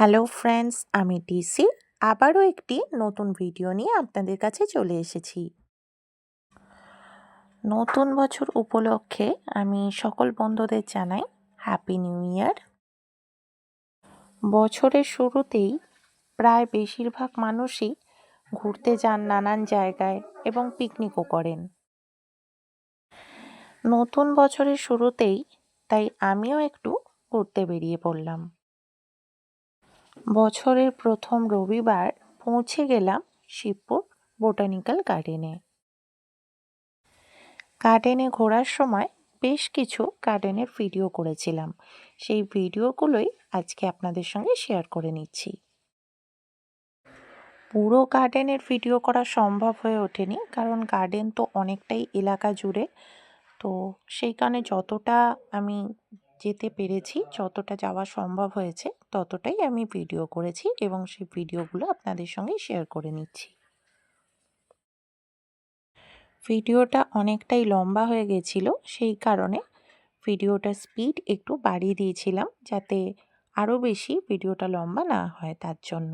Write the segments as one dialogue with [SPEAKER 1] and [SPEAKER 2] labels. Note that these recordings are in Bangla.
[SPEAKER 1] হ্যালো ফ্রেন্ডস, আমি ডিসি আবারও একটি নতুন ভিডিও নিয়ে আপনাদের কাছে চলে এসেছি। নতুন বছর উপলক্ষে আমি সকল বন্ধুদের জানাই হ্যাপি নিউ ইয়ার। বছরের শুরুতেই প্রায় বেশিরভাগ মানুষই ঘুরতে যান নানান জায়গায় এবং পিকনিকও করেন। নতুন বছরের শুরুতেই তাই আমিও একটু ঘুরতে বেরিয়ে পড়লাম। বছরের প্রথম রবিবার পৌঁছে গেলাম শিবপুর বোটানিক্যাল গার্ডেনে। গার্ডেনে ঘোরার সময় বেশ কিছু গার্ডেনের ভিডিও করেছিলাম, সেই ভিডিওগুলোই আজকে আপনাদের সঙ্গে শেয়ার করে নিচ্ছি। পুরো গার্ডেনের ভিডিও করা সম্ভব হয়ে ওঠেনি, কারণ গার্ডেন তো অনেকটাই এলাকা জুড়ে, তো সেই কারণে যতটা আমি যেতে পেরেছি, যতটা যাওয়া সম্ভব হয়েছে ততটাই আমি ভিডিও করেছি এবং সেই ভিডিওগুলো আপনাদের সঙ্গে শেয়ার করে নিচ্ছি। ভিডিওটা অনেকটাই লম্বা হয়ে গেছিল, সেই কারণে ভিডিওটার স্পিড একটু বাড়িয়ে দিয়েছিলাম যাতে আরও বেশি ভিডিওটা লম্বা না হয়, তার জন্য।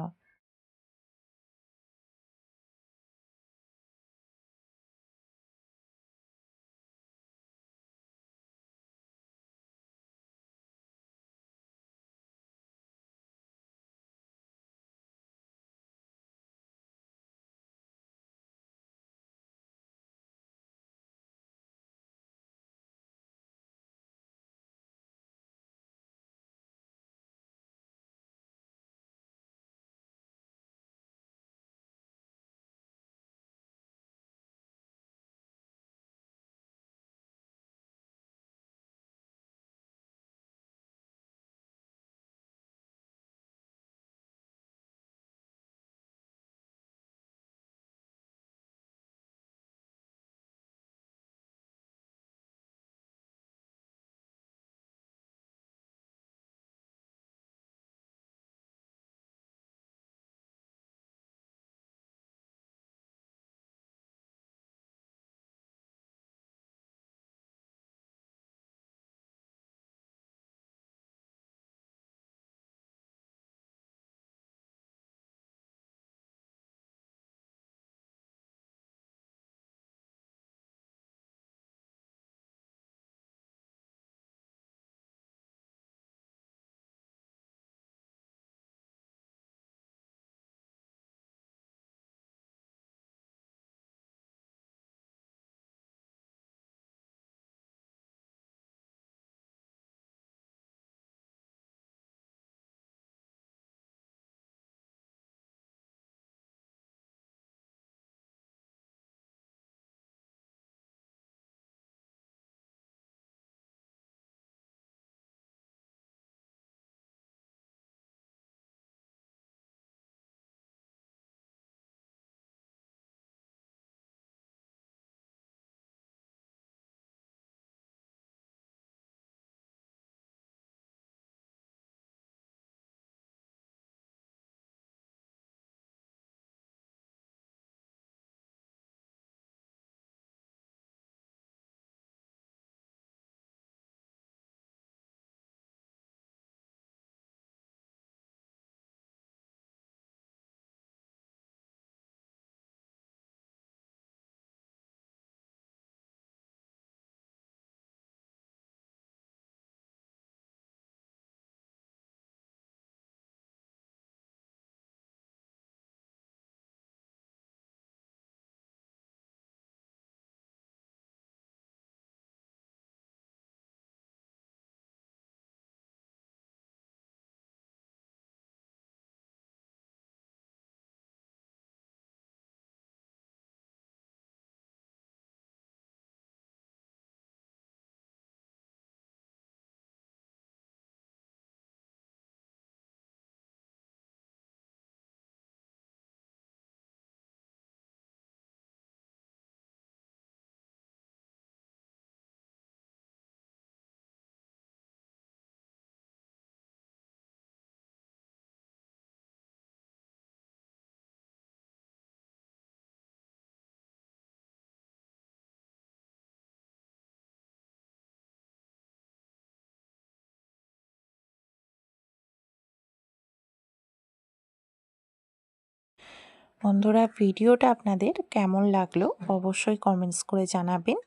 [SPEAKER 1] বন্ধুরা, ভিডিওটা আপনাদের কেমন লাগলো অবশ্যই কমেন্টস করে জানাবেন।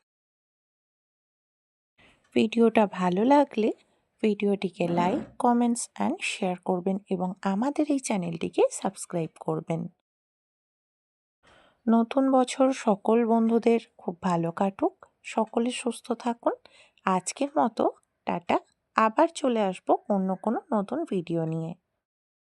[SPEAKER 1] ভিডিওটা ভালো লাগলে ভিডিওটিকে লাইক, কমেন্টস অ্যান্ড শেয়ার করবেন এবং আমাদের এই চ্যানেলটিকে সাবস্ক্রাইব করবেন। নতুন বছর সকল বন্ধুদের খুব ভালো কাটুক, সকলে সুস্থ থাকুন। আজকের মতো টাটা। আবার চলে আসবো অন্য কোনো নতুন ভিডিও নিয়ে।